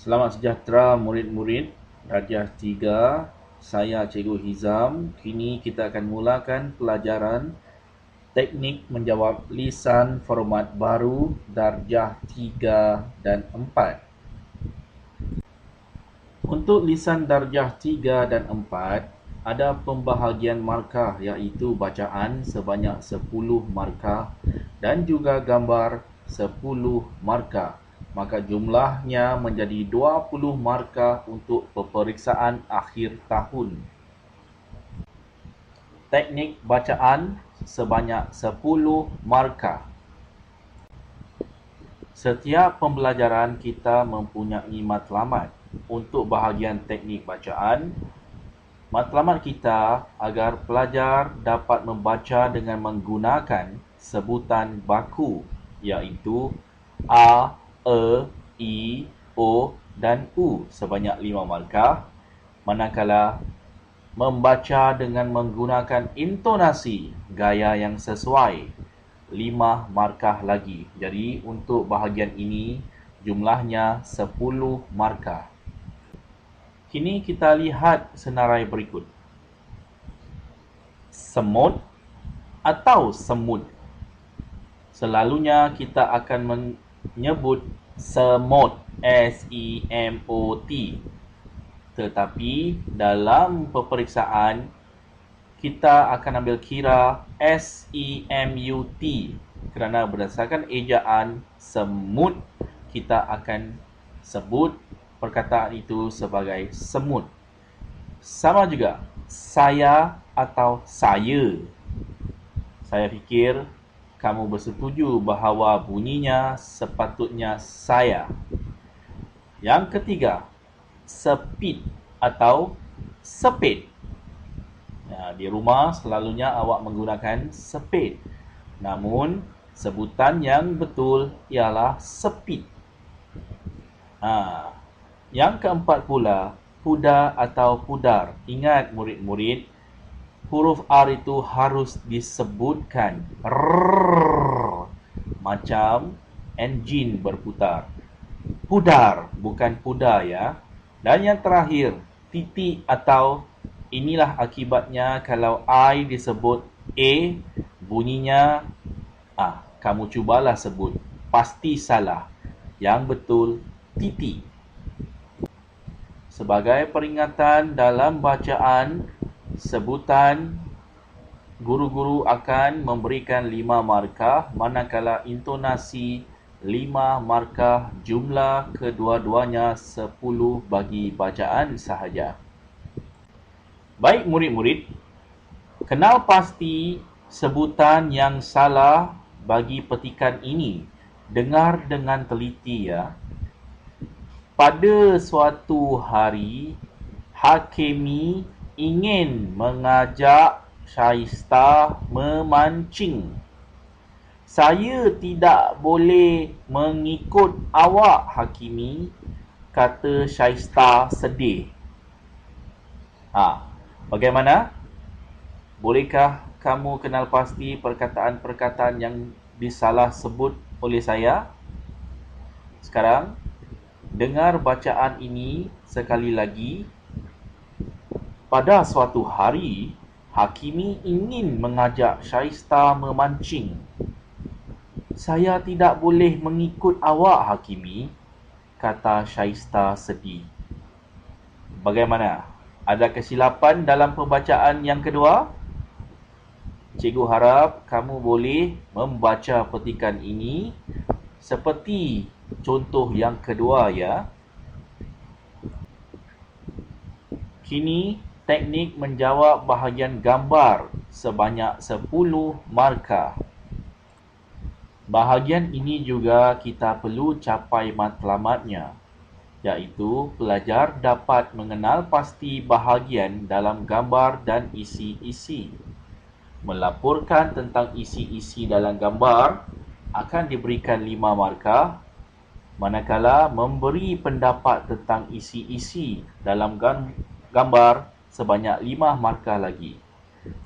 Selamat sejahtera murid-murid Darjah 3. Saya Cikgu Hizam. Kini kita akan mulakan pelajaran teknik menjawab lisan format baru Darjah 3 dan 4. Untuk lisan Darjah 3 dan 4, ada pembahagian markah iaitu bacaan sebanyak 10 markah dan juga gambar 10 markah. Maka jumlahnya menjadi 20 markah untuk peperiksaan akhir tahun. Teknik bacaan sebanyak 10 markah. Setiap pembelajaran kita mempunyai matlamat. Untuk bahagian teknik bacaan, matlamat kita agar pelajar dapat membaca dengan menggunakan sebutan baku iaitu A, E, I, O dan U sebanyak 5 markah, manakala membaca dengan menggunakan intonasi gaya yang sesuai 5 markah lagi. Jadi untuk bahagian ini jumlahnya 10 markah. Kini kita lihat senarai berikut. Semut atau semut. Selalunya kita akan menyebut semut, S-E-M-O-T. Tetapi dalam peperiksaan kita akan ambil kira S-E-M-U-T kerana berdasarkan ejaan semut kita akan sebut perkataan itu sebagai semut. Sama juga saya atau saya. Saya fikir kamu bersetuju bahawa bunyinya sepatutnya saya. Yang ketiga, sepit atau sepit. Di rumah selalunya awak menggunakan sepit. Namun sebutan yang betul ialah sepit. Yang keempat pula, pudar atau pudar. Ingat murid-murid, huruf R itu harus disebutkan. Rrrr, macam enjin berputar. Pudar, bukan pudar ya. Dan yang terakhir, titik atau inilah akibatnya kalau I disebut A, bunyinya kamu cubalah sebut. Pasti salah. Yang betul, titik. Sebagai peringatan dalam bacaan, sebutan guru-guru akan memberikan 5 markah, manakala intonasi 5 markah, jumlah kedua-duanya 10 bagi bacaan sahaja. Baik murid-murid, kenal pasti sebutan yang salah bagi petikan ini. Dengar dengan teliti ya. Pada suatu hari, Hakimi ingin mengajak Syaistah memancing. Saya tidak boleh mengikut awak, Hakimi, kata Syaistah sedih. Bagaimana? Bolehkah kamu kenal pasti perkataan-perkataan yang disalah sebut oleh saya? Sekarang, dengar bacaan ini sekali lagi. Pada suatu hari, Hakimi ingin mengajak Syaistah memancing. Saya tidak boleh mengikut awak, Hakimi, kata Syaistah sedih. Bagaimana? Ada kesilapan dalam pembacaan yang kedua? Cikgu harap kamu boleh membaca petikan ini seperti contoh yang kedua ya. Kini teknik menjawab bahagian gambar sebanyak 10 markah. Bahagian ini juga kita perlu capai matlamatnya, iaitu pelajar dapat mengenal pasti bahagian dalam gambar dan isi-isi. Melaporkan tentang isi-isi dalam gambar akan diberikan 5 markah, manakala memberi pendapat tentang isi-isi dalam gambar sebanyak 5 markah lagi.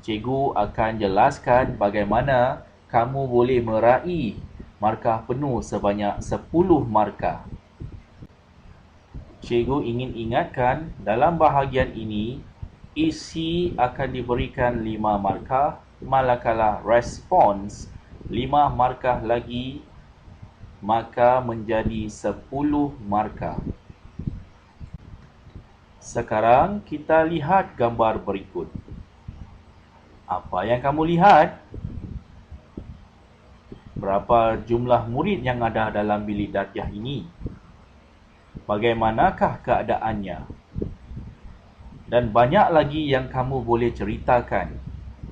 Cikgu akan jelaskan bagaimana kamu boleh meraih markah penuh sebanyak 10 markah. Cikgu ingin ingatkan, dalam bahagian ini, isi akan diberikan 5 markah, manakala respons 5 markah lagi, maka menjadi 10 markah. Sekarang kita lihat gambar berikut. Apa yang kamu lihat? Berapa jumlah murid yang ada dalam bilik darjah ini? Bagaimanakah keadaannya? Dan banyak lagi yang kamu boleh ceritakan.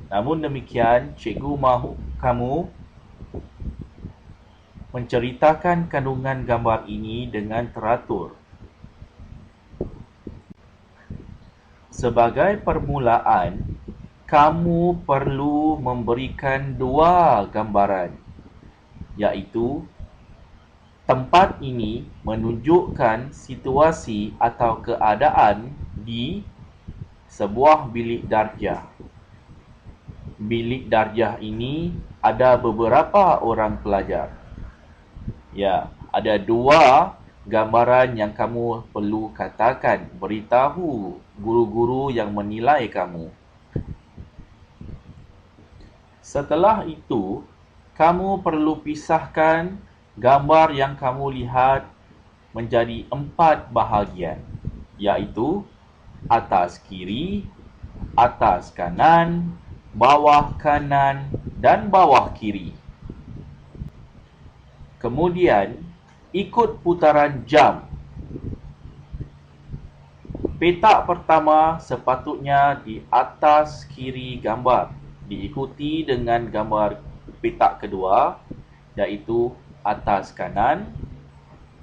Namun demikian, cikgu mahu kamu menceritakan kandungan gambar ini dengan teratur. Sebagai permulaan, kamu perlu memberikan 2 gambaran, iaitu tempat ini menunjukkan situasi atau keadaan di sebuah bilik darjah. Bilik darjah ini ada beberapa orang pelajar. Ya, ada 2 gambaran yang kamu perlu katakan, beritahu guru-guru yang menilai kamu. Setelah itu, kamu perlu pisahkan gambar yang kamu lihat menjadi 4 bahagian, iaitu atas kiri, atas kanan, bawah kanan, dan bawah kiri. Kemudian, ikut putaran jam. Petak pertama sepatutnya di atas kiri gambar, diikuti dengan gambar petak kedua, iaitu atas kanan,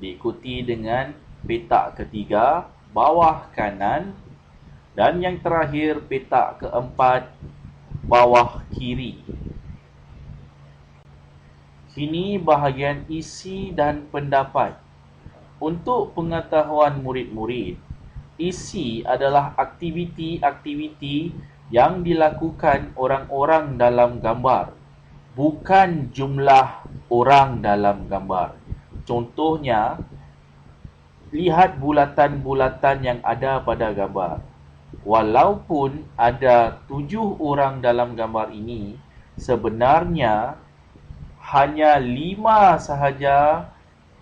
diikuti dengan petak ketiga, bawah kanan, dan yang terakhir petak keempat, bawah kiri. Kini bahagian isi dan pendapat. Untuk pengetahuan murid-murid, isi adalah aktiviti-aktiviti yang dilakukan orang-orang dalam gambar, bukan jumlah orang dalam gambar. Contohnya, lihat bulatan-bulatan yang ada pada gambar. Walaupun ada 7 orang dalam gambar ini, sebenarnya hanya 5 sahaja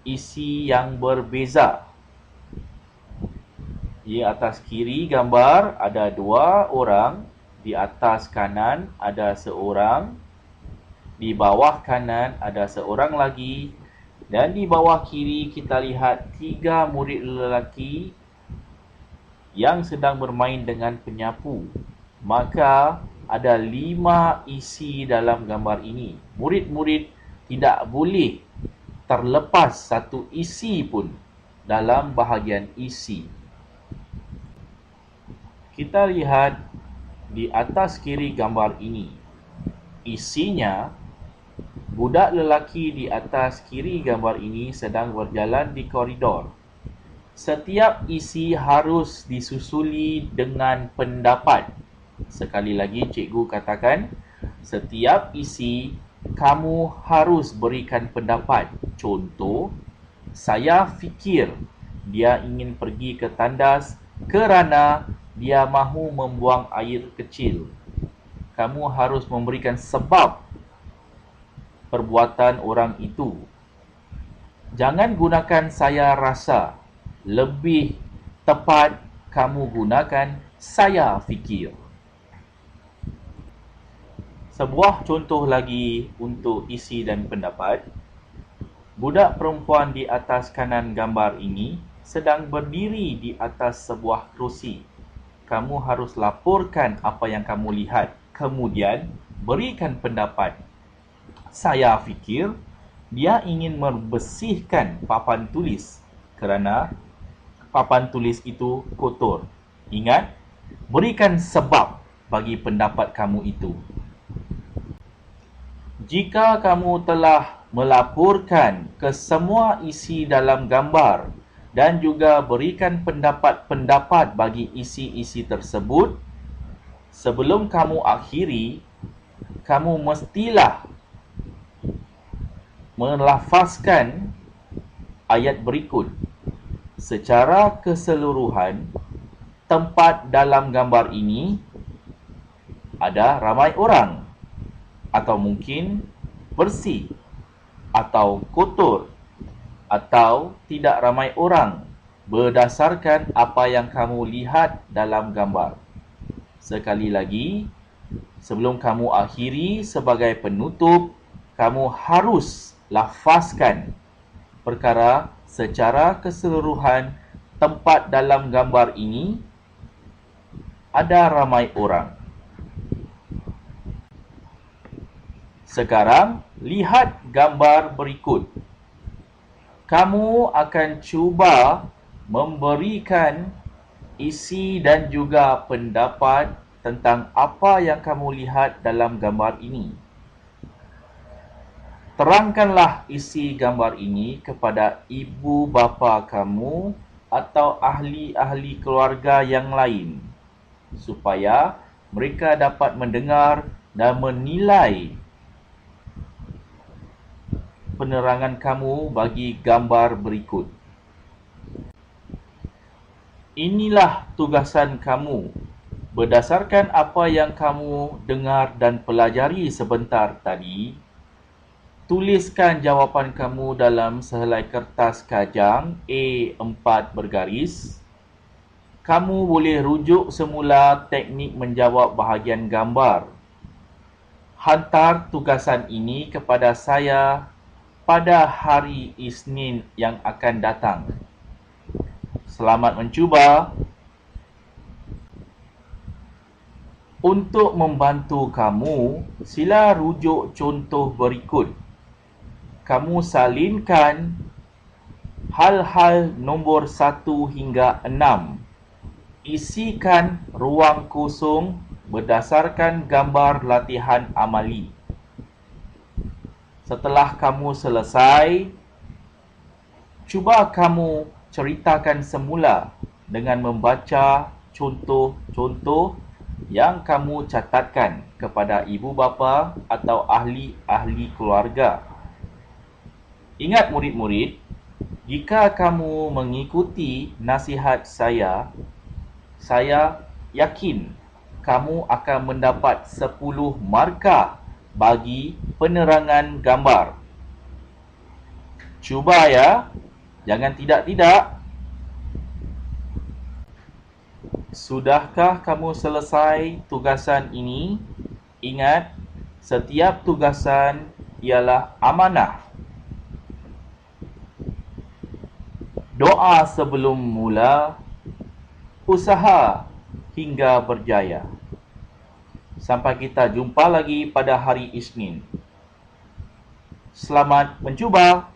isi yang berbeza. Di atas kiri gambar ada 2 orang, di atas kanan ada seorang, di bawah kanan ada seorang lagi, dan di bawah kiri kita lihat 3 murid lelaki yang sedang bermain dengan penyapu. Maka ada 5 isi dalam gambar ini. Murid-murid tidak boleh terlepas satu isi pun dalam bahagian isi. Kita lihat di atas kiri gambar ini. Isinya, budak lelaki di atas kiri gambar ini sedang berjalan di koridor. Setiap isi harus disusuli dengan pendapat. Sekali lagi cikgu katakan, setiap isi kamu harus berikan pendapat. Contoh, saya fikir dia ingin pergi ke tandas kerana dia mahu membuang air kecil. Kamu harus memberikan sebab perbuatan orang itu. Jangan gunakan saya rasa. Lebih tepat kamu gunakan saya fikir. Sebuah contoh lagi untuk isi dan pendapat. Budak perempuan di atas kanan gambar ini sedang berdiri di atas sebuah kerusi. Kamu harus laporkan apa yang kamu lihat. Kemudian berikan pendapat. Saya fikir dia ingin membersihkan papan tulis kerana papan tulis itu kotor. Ingat, berikan sebab bagi pendapat kamu itu. Jika kamu telah melaporkan ke semua isi dalam gambar dan juga berikan pendapat-pendapat bagi isi-isi tersebut, sebelum kamu akhiri, kamu mestilah melafazkan ayat berikut. secara keseluruhan, tempat dalam gambar ini ada ramai orang, atau mungkin bersih, atau kotor, atau tidak ramai orang, berdasarkan apa yang kamu lihat dalam gambar. Sekali lagi, sebelum kamu akhiri sebagai penutup, kamu harus lafazkan perkara secara keseluruhan tempat dalam gambar ini ada ramai orang. Sekarang, lihat gambar berikut. Kamu akan cuba memberikan isi dan juga pendapat tentang apa yang kamu lihat dalam gambar ini. Terangkanlah isi gambar ini kepada ibu bapa kamu atau ahli-ahli keluarga yang lain, supaya mereka dapat mendengar dan menilai penerangan kamu bagi gambar berikut. Inilah tugasan kamu. Berdasarkan apa yang kamu dengar dan pelajari sebentar tadi, tuliskan jawapan kamu dalam sehelai kertas kajang A4 bergaris. Kamu boleh rujuk semula teknik menjawab bahagian gambar. Hantar tugasan ini kepada saya pada hari Isnin yang akan datang. Selamat mencuba. Untuk membantu kamu, sila rujuk contoh berikut. Kamu salinkan hal-hal nombor 1 hingga 6. Isikan ruang kosong berdasarkan gambar latihan amali. Setelah kamu selesai, cuba kamu ceritakan semula dengan membaca contoh-contoh yang kamu catatkan kepada ibu bapa atau ahli-ahli keluarga. Ingat murid-murid, jika kamu mengikuti nasihat saya yakin kamu akan mendapat 10 markah bagi penerangan gambar. Cuba ya, jangan tidak-tidak. Sudahkah kamu selesai tugasan ini? Ingat, setiap tugasan ialah amanah. Doa sebelum mula, usaha hingga berjaya. Sampai kita jumpa lagi pada hari Isnin. Selamat mencuba.